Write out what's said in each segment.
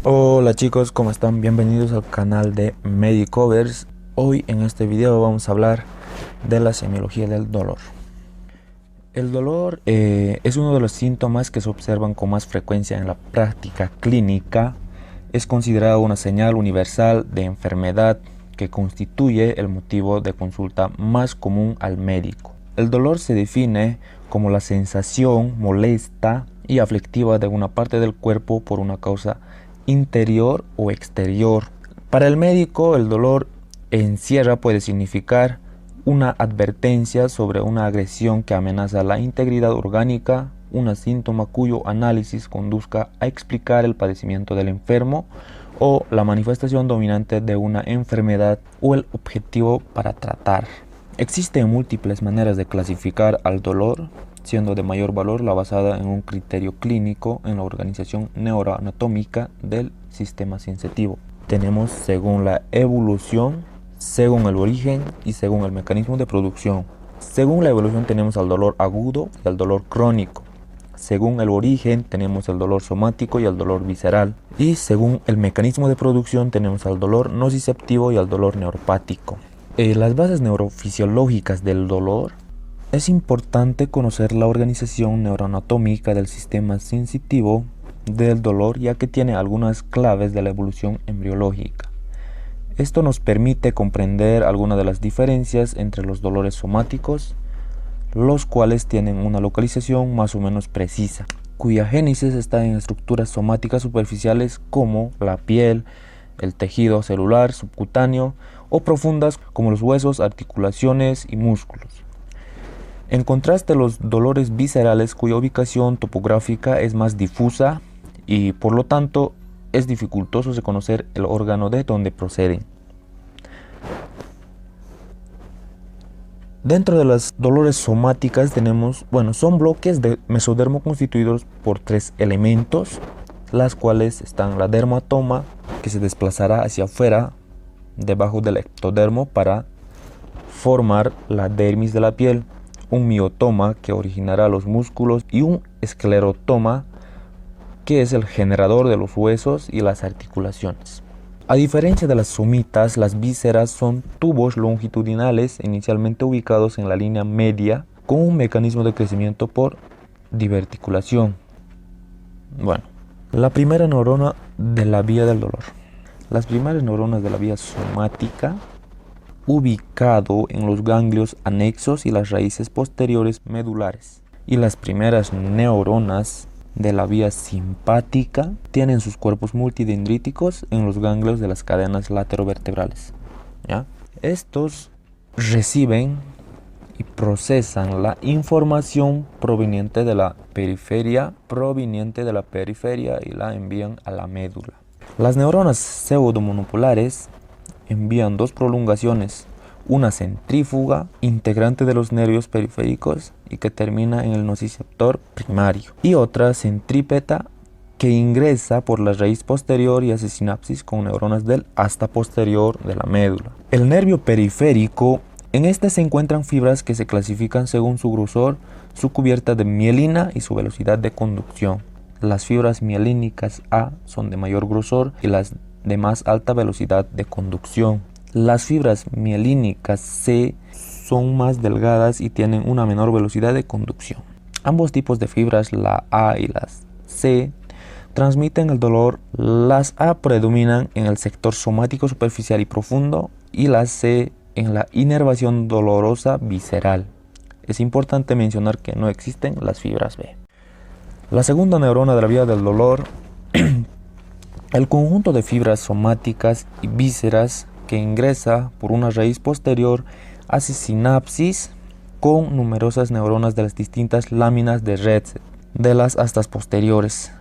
Hola chicos, ¿cómo están? Bienvenidos al canal de Medicovers. Hoy en este video vamos a hablar de la semiología del dolor. El dolor es uno de los síntomas que se observan con más frecuencia en la práctica clínica. Es considerado una señal universal de enfermedad que constituye el motivo de consulta más común al médico. El dolor se define como la sensación molesta y aflictiva de una parte del cuerpo por una causa interior o exterior. Para el médico, el dolor puede significar una advertencia sobre una agresión que amenaza la integridad orgánica, un síntoma cuyo análisis conduzca a explicar el padecimiento del enfermo o la manifestación dominante de una enfermedad o el objetivo para tratar. Existen múltiples maneras de clasificar al dolor, siendo de mayor valor la basada en un criterio clínico en la organización neuroanatómica del sistema sensitivo. Tenemos según la evolución, según el origen y según el mecanismo de producción. Según la evolución tenemos al dolor agudo y al dolor crónico. Según el origen tenemos el dolor somático y el dolor visceral. Y según el mecanismo de producción tenemos al dolor nociceptivo y al dolor neuropático. Las bases neurofisiológicas del dolor. Es importante conocer la organización neuroanatómica del sistema sensitivo del dolor, ya que tiene algunas claves de la evolución embriológica. Esto nos permite comprender algunas de las diferencias entre los dolores somáticos, los cuales tienen una localización más o menos precisa, cuya génesis está en estructuras somáticas superficiales como la piel, el tejido celular subcutáneo, o profundas como los huesos, articulaciones y músculos. En contraste, los dolores viscerales, cuya ubicación topográfica es más difusa y por lo tanto es dificultoso reconocer el órgano de donde proceden. Dentro de las dolores somáticas tenemos, son bloques de mesodermo constituidos por tres elementos, las cuales están la dermatoma, que se desplazará hacia afuera, debajo del ectodermo para formar la dermis de la piel, un miotoma que originará los músculos y un esclerotoma que es el generador de los huesos y las articulaciones. A diferencia de las somitas, las vísceras son tubos longitudinales inicialmente ubicados en la línea media con un mecanismo de crecimiento por diverticulación. La primera neurona de la vía del dolor. Las primeras neuronas de la vía somática, ubicado en los ganglios anexos y las raíces posteriores medulares. Y las primeras neuronas de la vía simpática tienen sus cuerpos multidendríticos en los ganglios de las cadenas laterovertebrales. Estos reciben y procesan la información proveniente de la periferia y la envían a la médula. Las neuronas pseudomonopolares envían dos prolongaciones, una centrífuga integrante de los nervios periféricos y que termina en el nociceptor primario, y otra centrípeta que ingresa por la raíz posterior y hace sinapsis con neuronas del asta posterior de la médula. El nervio periférico, en este se encuentran fibras que se clasifican según su grosor, su cubierta de mielina y su velocidad de conducción. Las fibras mielínicas A son de mayor grosor y las de más alta velocidad de conducción. Las fibras mielínicas C son más delgadas y tienen una menor velocidad de conducción. Ambos tipos de fibras, la A y las C, transmiten el dolor. Las A predominan en el sector somático superficial y profundo y las C en la inervación dolorosa visceral. Es importante mencionar que no existen las fibras B. La segunda neurona de la vía del dolor, el conjunto de fibras somáticas y vísceras que ingresa por una raíz posterior hace sinapsis con numerosas neuronas de las distintas láminas de Rett de las astas posteriores,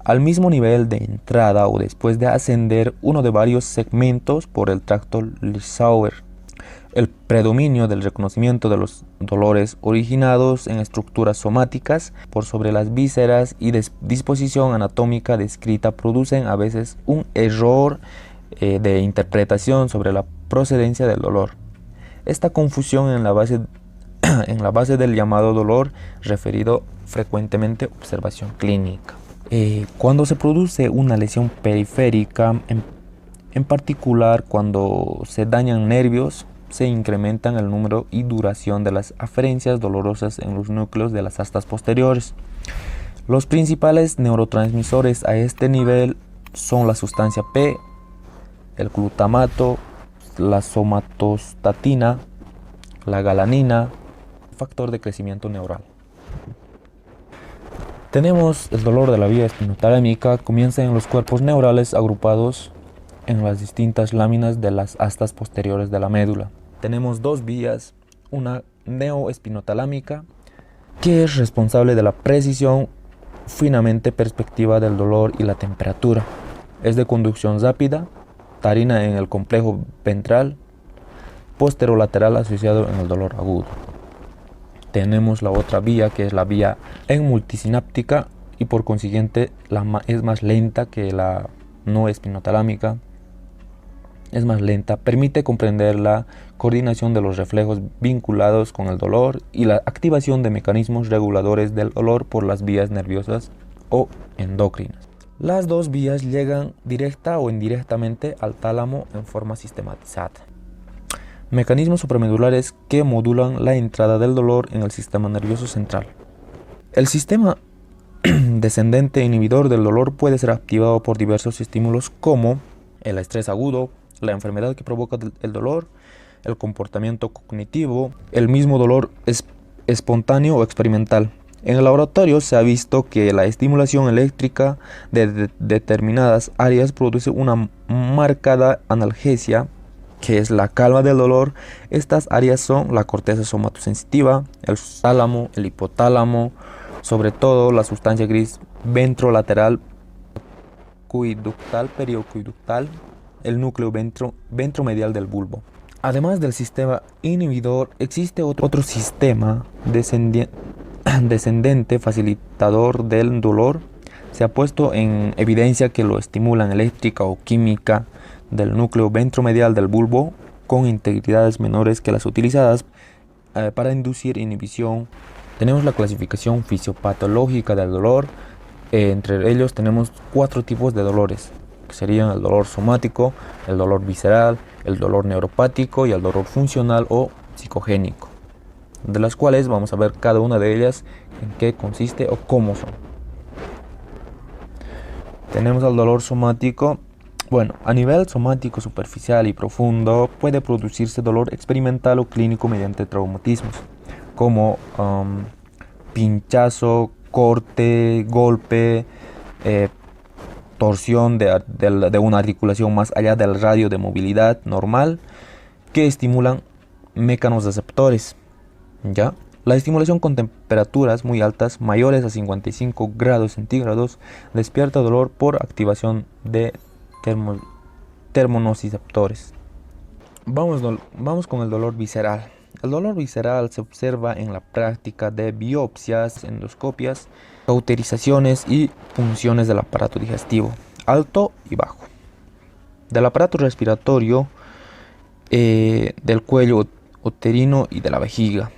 al mismo nivel de entrada o después de ascender uno de varios segmentos por el tracto Lissauer. El predominio del reconocimiento de los dolores originados en estructuras somáticas por sobre las vísceras y disposición anatómica descrita producen a veces un error de interpretación sobre la procedencia del dolor. Esta confusión en la base del llamado dolor referido frecuentemente observación clínica. Cuando se produce una lesión periférica, en particular cuando se dañan nervios, se incrementan el número y duración de las aferencias dolorosas en los núcleos de las astas posteriores. Los principales neurotransmisores a este nivel son la sustancia P, el glutamato, la somatostatina, la galanina, factor de crecimiento neural. Tenemos el dolor de la vía espinotalámica, comienza en los cuerpos neurales agrupados en las distintas láminas de las astas posteriores de la médula. Tenemos dos vías, una neoespinotalámica, que es responsable de la precisión finamente perspectiva del dolor y la temperatura. Es de conducción rápida, tarina en el complejo ventral, posterolateral asociado en el dolor agudo. Tenemos la otra vía, que es la vía multisináptica, y por consiguiente es más lenta que la no espinotalámica. Es más lenta, permite comprender la coordinación de los reflejos vinculados con el dolor y la activación de mecanismos reguladores del dolor por las vías nerviosas o endocrinas. Las dos vías llegan directa o indirectamente al tálamo en forma sistematizada. Mecanismos supramedulares que modulan la entrada del dolor en el sistema nervioso central. El sistema descendente inhibidor del dolor puede ser activado por diversos estímulos como el estrés agudo, la enfermedad que provoca el dolor, el comportamiento cognitivo, el mismo dolor espontáneo o experimental. En el laboratorio se ha visto que la estimulación eléctrica de determinadas áreas produce una marcada analgesia, que es la calma del dolor. Estas áreas son la corteza somatosensitiva, el tálamo, el hipotálamo, sobre todo la sustancia gris ventrolateral, cuiductal, periocuiductal, el núcleo ventromedial del bulbo. Además del sistema inhibidor, existe otro sistema descendente facilitador del dolor. Se ha puesto en evidencia que lo estimulan eléctrica o química del núcleo ventromedial del bulbo con integridades menores que las utilizadas para inducir inhibición. Tenemos la clasificación fisiopatológica del dolor. Entre ellos tenemos 4 tipos de dolores, que serían el dolor somático, el dolor visceral, el dolor neuropático y el dolor funcional o psicogénico, de las cuales vamos a ver cada una de ellas en qué consiste o cómo son. Tenemos el dolor somático. Bueno, a nivel somático superficial y profundo puede producirse dolor experimental o clínico mediante traumatismos como pinchazo, corte, golpe, torsión de una articulación más allá del radio de movilidad normal, que estimulan mecanos receptores. ¿Ya? La estimulación con temperaturas muy altas, mayores a 55 grados centígrados, despierta dolor por activación de termonociceptores. Vamos con el dolor visceral. El dolor visceral se observa en la práctica de biopsias, endoscopias, cauterizaciones y punciones del aparato digestivo, alto y bajo, del aparato respiratorio, del cuello uterino y de la vejiga.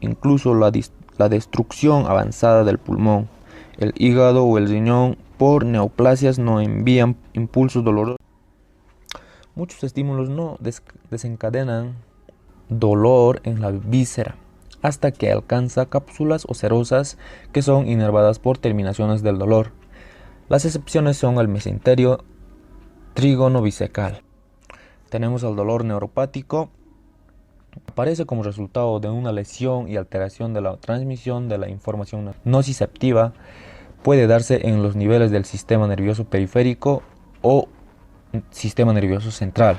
Incluso la destrucción avanzada del pulmón, el hígado o el riñón por neoplasias no envían impulsos dolorosos. Muchos estímulos no desencadenan dolor en la víscera hasta que alcanza cápsulas o cerosas que son inervadas por terminaciones del dolor. Las excepciones son el mesenterio trígono bisecal. Tenemos el dolor neuropático. Aparece como resultado de una lesión y alteración de la transmisión de la información nociceptiva. Puede darse en los niveles del sistema nervioso periférico o sistema nervioso central.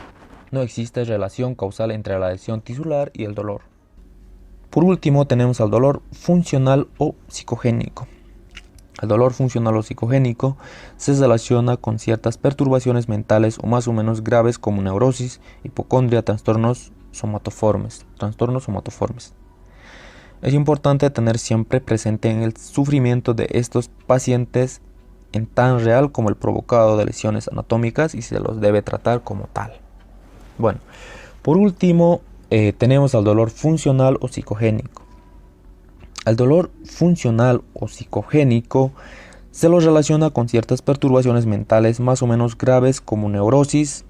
No existe relación causal entre la lesión tisular y el dolor. Por último, tenemos el dolor funcional o psicogénico. El dolor funcional o psicogénico se relaciona con ciertas perturbaciones mentales o más o menos graves como neurosis, hipocondria, trastornos somatoformes. Es importante tener siempre presente en el sufrimiento de estos pacientes en tan real como el provocado de lesiones anatómicas y se los debe tratar como tal. Bueno, por último tenemos el dolor funcional o psicogénico. El dolor funcional o psicogénico Se los relaciona con ciertas perturbaciones mentales más o menos graves como neurosis,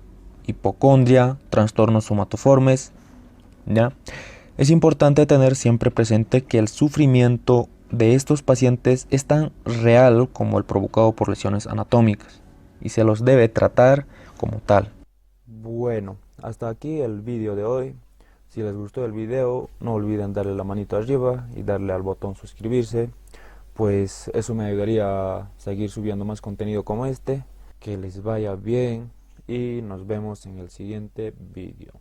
hipocondria, trastornos somatoformes, ¿ya? Es importante tener siempre presente que el sufrimiento de estos pacientes es tan real como el provocado por lesiones anatómicas y se los debe tratar como tal. Bueno, hasta aquí el vídeo de hoy. Si les gustó el video, no olviden darle la manito arriba y darle al botón suscribirse, pues eso me ayudaría a seguir subiendo más contenido como este. Que les vaya bien y nos vemos en el siguiente vídeo.